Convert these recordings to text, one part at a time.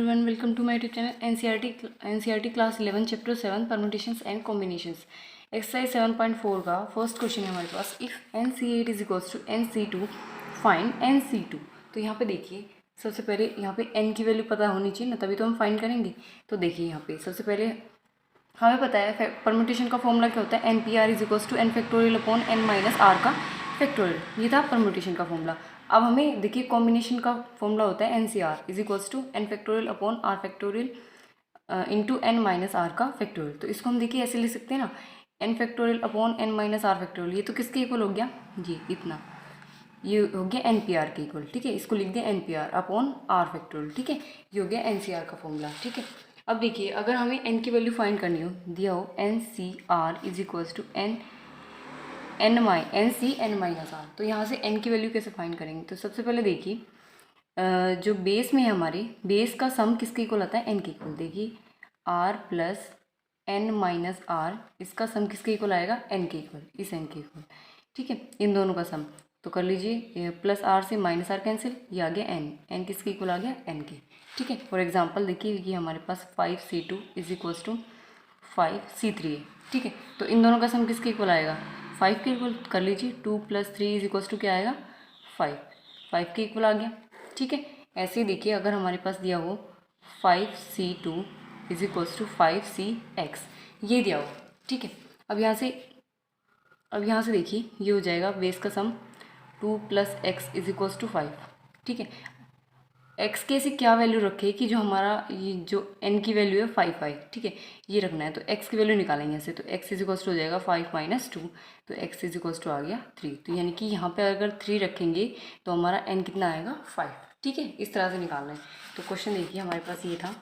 everyone, welcome to my YouTube channel NCERT class 11 chapter 7 permutations and combinations. Exercise 7.4 का first question है हमारे पास। If NC8 is equals to NC2 find NC2। तो यहाँ पे देखिए, सबसे पहले यहाँ पे n की वैल्यू पता होनी चाहिए ना, तभी तो हम फाइंड करेंगे। तो देखिए यहाँ पे सबसे पहले हमें पता है परम्यूटेशन का फॉर्मूला क्या होता है, NPR is equals to n factorial upon n minus r का फैक्टोरियल। ये था परम्यूटेशन का फॉर्मूला। अब हमें देखिए कॉम्बिनेशन का फॉर्मूला होता है NCR is equals to n factorial upon r factorial into n minus r का फैक्टोरियल। तो इसको हम देखिए ऐसे लिख सकते हैं ना, n factorial upon n minus r factorial. ये तो किसके इक्वल हो गया, ये इतना, ये हो गया NPR के इक्वल। ठीक है, इसको लिख दिया NPR अपॉन r फैक्टोरियल। ठीक है, ये हो गया NCR का फॉर्मूला। ठीक है, अब देखिए अगर हमें n की वैल्यू फाइंड करनी हो, दिया हो NCR is equals to n minus r, तो यहाँ से n की वैल्यू कैसे फाइंड करेंगे। तो सबसे पहले देखिए जो बेस में है हमारे, बेस का सम किसके इक्वल आता है, n के इक्वल। देखिए r plus n minus r, इसका सम किसके इक्वल आएगा, n के इक्वल, इस n के इक्वल। ठीक है, इन दोनों का सम तो कर लीजिए, प्लस r से माइनस r कैंसिल, ये आ गया n किसके इक्वल आ गया, n के। ठीक है, फॉर एग्जांपल देखिए ये हमारे पास 5C2 is equals to 5C3 है। ठीक है, तो इन दोनों का सम किसके इक्वल आएगा, 5 के इक्वल कर लीजिए। 2 + 3 इज इक्वल्स टू क्या आएगा, 5 के इक्वल आ गया। ठीक है, ऐसे ही देखिए अगर हमारे पास दिया हो 5C2 is equals to 5CX, ये दिया हो। ठीक है, अब यहाँ से देखिए ये हो जाएगा बेस का सम 2 + x इज इक्वल्स टू 5। ठीक है, x की ऐसी क्या वैल्यू रखे कि जो हमारा ये जो n की वैल्यू है 5। ठीक है, ये रखना है, तो x की वैल्यू निकालेंगे ऐसे। तो x इज इक्वल्स टू हो जाएगा 5 - 2, तो x इज इक्वल्स टू आ गया 3। तो यानी कि यहाँ पे अगर 3 रखेंगे तो हमारा n कितना आएगा, 5। ठीक है, इस तरह से निकालना है। तो क्वेश्चन देखिए हमारे पास ये था।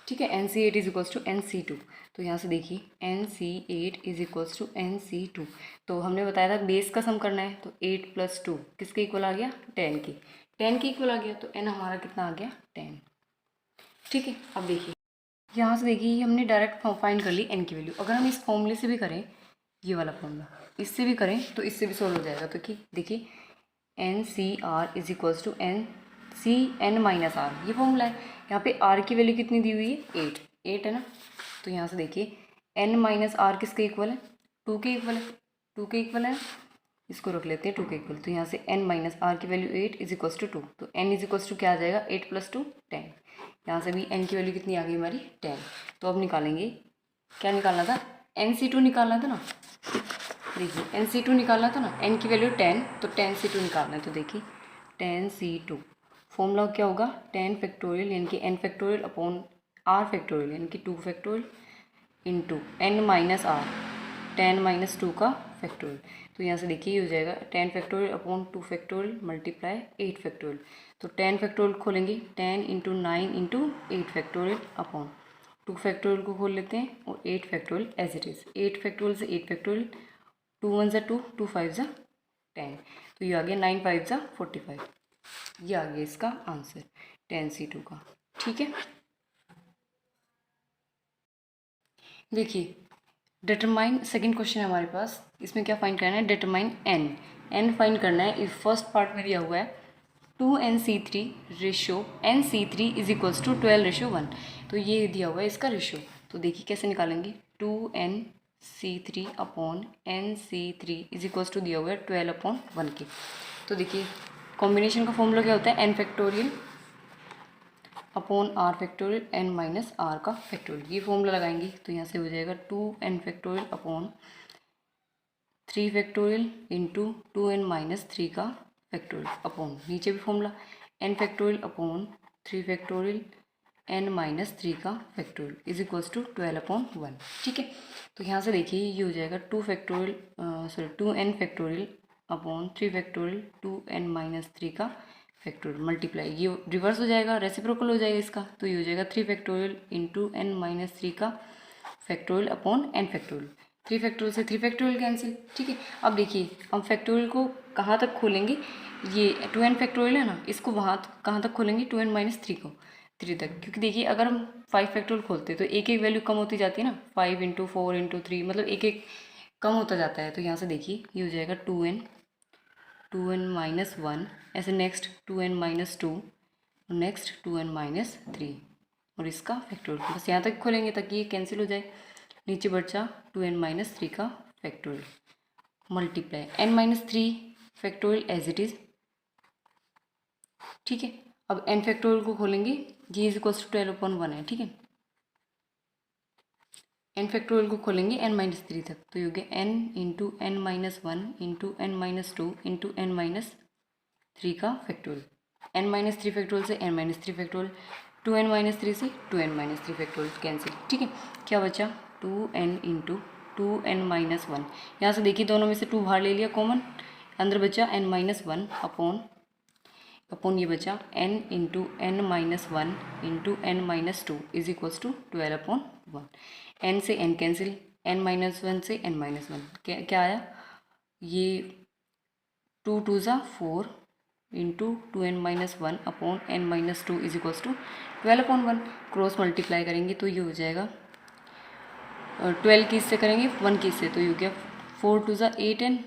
ठीक है, NC8 is equals to NC2। तो यहाँ से देखिए NC8 is equals to NC2। तो हमने बताया था बेस का सम करना है, तो 8 + 2 किसके इक्वल आ गया, 10 के। 10 के इक्वल आ गया, तो n हमारा कितना आ गया, 10। ठीक है, अब देखिए यहाँ से देखिए हमने डायरेक्ट फाइंड कर ली n की वैल्यू। अगर हम इस फॉर्मूले से भी करें, ये वाला फॉर्मूला, इससे भी करें तो इससे भी सोल्व हो जाएगा। तो देखिए NCR is equals to n minus r, ये फॉर्मूला है। यहाँ पे r की वैल्यू कितनी दी हुई है, 8 है ना। तो यहाँ से देखिए n माइनस r किसके इक्वल है, 2 के इक्वल है, 2 के इक्वल है। इसको रख लेते हैं 2 के इक्वल। तो यहाँ से n माइनस r की वैल्यू 8 इज इक्वल्स टू 2। तो n इज इक्वल्स टू क्या आ जाएगा, 8 + 2 10। यहाँ से भी n की वैल्यू कितनी आ गई हमारी, 10। तो अब निकालेंगे, क्या निकालना था, NC2 निकालना था ना। देखिए NC2 निकालना था ना, n की वैल्यू 10, तो 10C2 निकालना है। तो देखिए 10C2 फॉर्मूला क्या होगा, 10 फैक्टोरियल यानी कि n factorial upon r factorial यानी कि 2 factorial into n minus r, 10 - 2 का फैक्टोरियल। तो यहाँ से देखिए ये हो जाएगा 10 factorial upon 2 factorial multiply 8 factorial. तो 10 फैक्टोरियल खोलेंगे, 10 × 9 × 8 फैक्टोरियल अपॉन 2 फैक्टोरियल को खोल लेते हैं और 8 factorial as it is. 8 factorial से 8 फैक्टोरियल, 2 × 1 = 2, 2 × 5 = 10। तो ये आ गया 9 × 5 = 45। ये आ गया इसका आंसर 10C2 का। ठीक है, देखिए डिटरमाइन, सेकंड क्वेश्चन है हमारे पास। इसमें क्या फाइंड करना है, डिटरमाइन n फाइंड करना है। इस फर्स्ट पार्ट में दिया हुआ है 2NC3 ratio NC3 is equals to 12:1। तो ये दिया हुआ है इसका रेशियो। तो देखिए कैसे निकालेंगे, 2NC3 upon NC3 is equals to दिया हुआ है 12/1 के। तो देखिए कॉम्बिनेशन का फॉर्मूला क्या होता है, n factorial upon r factorial n minus r का फैक्टोरियल। ये फॉर्मूला लगाएंगे तो यहाँ से हो जाएगा 2n factorial upon 3 factorial into 2n minus 3 का फैक्टोरियल अपॉन, नीचे भी formula n factorial upon 3 factorial n minus 3 का फैक्टोरियल इज इक्वल्स टू 12/1। ठीक है, तो यहाँ से देखिए ये हो जाएगा 2n factorial upon 3 factorial 2n minus 3 का फैक्टोरियल मल्टीप्लाई, ये रिवर्स हो जाएगा, रेसिप्रोकल हो जाएगा इसका। तो ये हो जाएगा 3 फैक्टोरियल इंटू n माइनस 3 का factorial upon n factorial. 3 factorial से 3 फैक्टोरियल कैंसिल। ठीक है, अब देखिए हम फैक्टोरियल को कहाँ तक खोलेंगे, ये 2n फैक्टोरियल है ना, इसको वहाँ कहाँ तक खोलेंगे, 2n माइनस 3 को 3 तक। क्योंकि देखिए अगर हम 5 फैक्टोरियल खोलते तो एक एक वैल्यू कम होती जाती है ना, 5 × 4 × 3, मतलब एक एक कम होता जाता है। तो यहाँ से देखिए ये हो जाएगा 2n - 1, ऐसे नेक्स्ट 2n - 2, और नेक्स्ट 2n-3 और इसका फैक्टोरियल। बस यहाँ तक खोलेंगे ताकि ये कैंसिल हो जाए। नीचे बचा 2n-3 का factorial multiply n-3 factorial as it is. ठीक है, अब n फैक्टोरियल को खोलेंगे, g इज इक्वल्स टू 12/1 है। ठीक है, n फैक्टोरियल को खोलेंगे n-3 तक, तो ये हो गया n into n-1 into n-2 into n-3 का फैक्टोरियल। n-3 फैक्टोरियल से n-3 फैक्टोरियल, 2n-3 से 2n-3 फैक्टोरियल कैंसिल। ठीक है, क्या बचा 2n इंटू 2n-1। यहाँ से देखिए दोनों में से 2 बाहर ले लिया कॉमन, अंदर बचा n-1 अपॉन ये बचा n into n-1 into n-2 is equals to 12/1। n से n कैंसिल, n-1 से n-1 क्या आया, ये 2 2 ज़ा 4 into 2n-1 upon n-2 is equals to 12/1। Cross multiply करेंगे तो ये हो जाएगा 12 की इससे करेंगे 1 की इससे, तो ये हो गया 4 2 ज़ा 8n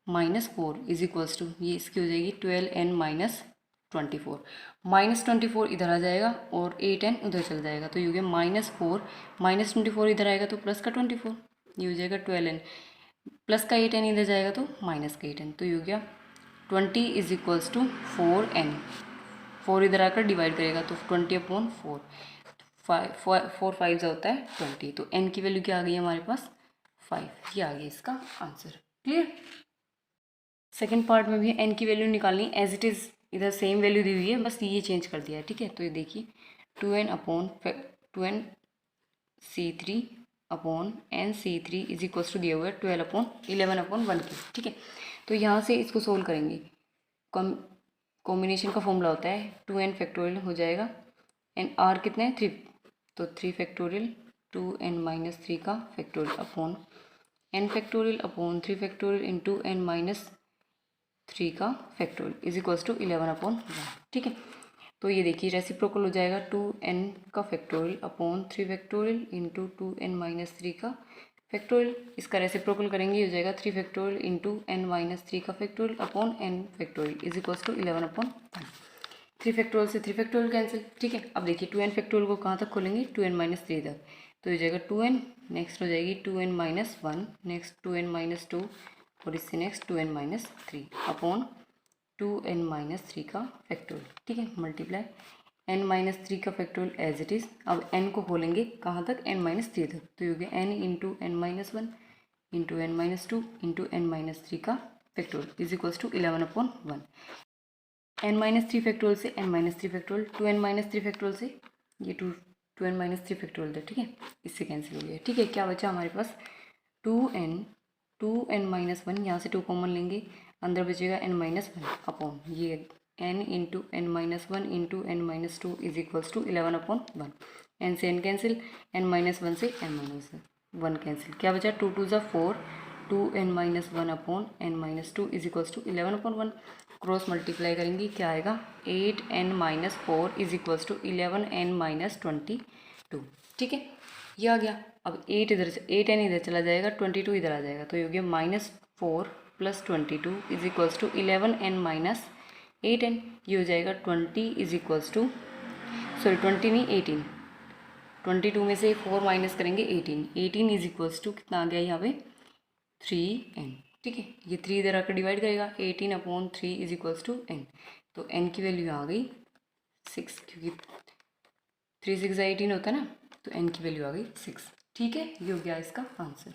-4 इज इक्वल्स टू, ये इसकी हो जाएगी 12n-24। -24 इधर आ जाएगा और 8n उधर चल जाएगा, तो ये हो गया -4 -24 इधर आएगा तो प्लस का 24, ये हो जाएगा 12n। प्लस का 8n इधर जाएगा तो माइनस का 8n, तो ये हो गया 20 इज इक्वल्स टू 4n। 4 इधर आकर डिवाइड करेगा तो 20/4, 4 5 होता है 20, तो n की वैल्यू क्या आ गई हमारे पास 5। ये आ गया इसका आंसर। क्लियर। सेकेंड पार्ट में भी n की वैल्यू निकालनी एज इट इज़, इधर सेम वैल्यू दी हुई है, बस ये चेंज कर दिया है। ठीक है, तो ये देखिए 2n upon n/3 is equals to दिया हुआ है 11/1 की। ठीक है, तो यहाँ से इसको सोल्व करेंगे, कॉम्बिनेशन का फॉर्मूला होता है 2n फैक्टोरियल हो जाएगा, एन आर कितना है 3, तो 3 फैक्टोरियल 2n-3 का factorial upon n factorial upon 3 factorial into n-3 का फैक्टोरियल इज इक्वल्स टू 11/1। ठीक है, तो ये देखिए रेसिप्रोकल हो जाएगा 2n का factorial upon 3 factorial into 2n-3 का फैक्टोरियल। इसका रेसिप्रोकल करेंगे हो जाएगा 3 फैक्टोरियल इंटू n-3 का factorial upon n factorial is equals to 11/1। 3 factorial से 3 फैक्टोरियल कैंसिल। ठीक है, अब देखिए 2n फैक्टोरियल को कहाँ तक खोलेंगे 2n-3 तक, तो हो जाएगा 2n, नेक्स्ट हो जाएगी 2n-1, नेक्स्ट 2n-2 और इससे नेक्स्ट 2n-3 अपॉन 2n-3 का फैक्टोरियल। ठीक है, मल्टीप्लाई n-3 का फैक्टोरियल एज इट इज़। अब n को खोलेंगे कहाँ तक n-3 तक, तो ये हो गया n into n-1 into n-2 into n-3 का factorial is equals to 11/1। n-3 factorial से n-3 फैक्टोरियल, 2n-3 फैक्टोरियल से ये 2n-3 फैक्टोरियल था। ठीक है, इससे कैंसिल हो गया। ठीक है, क्या बचा हमारे पास 2n-1, यहाँ से 2 कॉमन लेंगे, अंदर बचेगा n-1 अपॉन ये n into n-1 into n-2 is equals to 11/1। n से n कैंसिल, n-1 से n-1 कैंसिल, क्या बचा 2 2 ज़ा 4, 2n-1 upon n-2 is equals to 11/1। Cross multiply करेंगे क्या आएगा 8n-4 is equals to 11n-22। ठीक है, ये आ गया। अब 8n इधर चला जाएगा, 22 इधर आ जाएगा, तो ये हो गया -4 + 22 इज इक्वल्स टू 11n-8n। ये हो जाएगा 20 इज इक्वल्स टू 20 नहीं 18, 22 में से 4 माइनस करेंगे 18 इज इक्वल्स टू कितना आ गया यहाँ पे 3n। ठीक है, ये 3 इधर आकर डिवाइड करेगा, 18/3 इज इक्वल्स टू n, तो n की वैल्यू आ गई 6, क्योंकि 3 6 18 होता है ना, तो n की वैल्यू आ गई 6। ठीक है, ये हो गया इसका आंसर।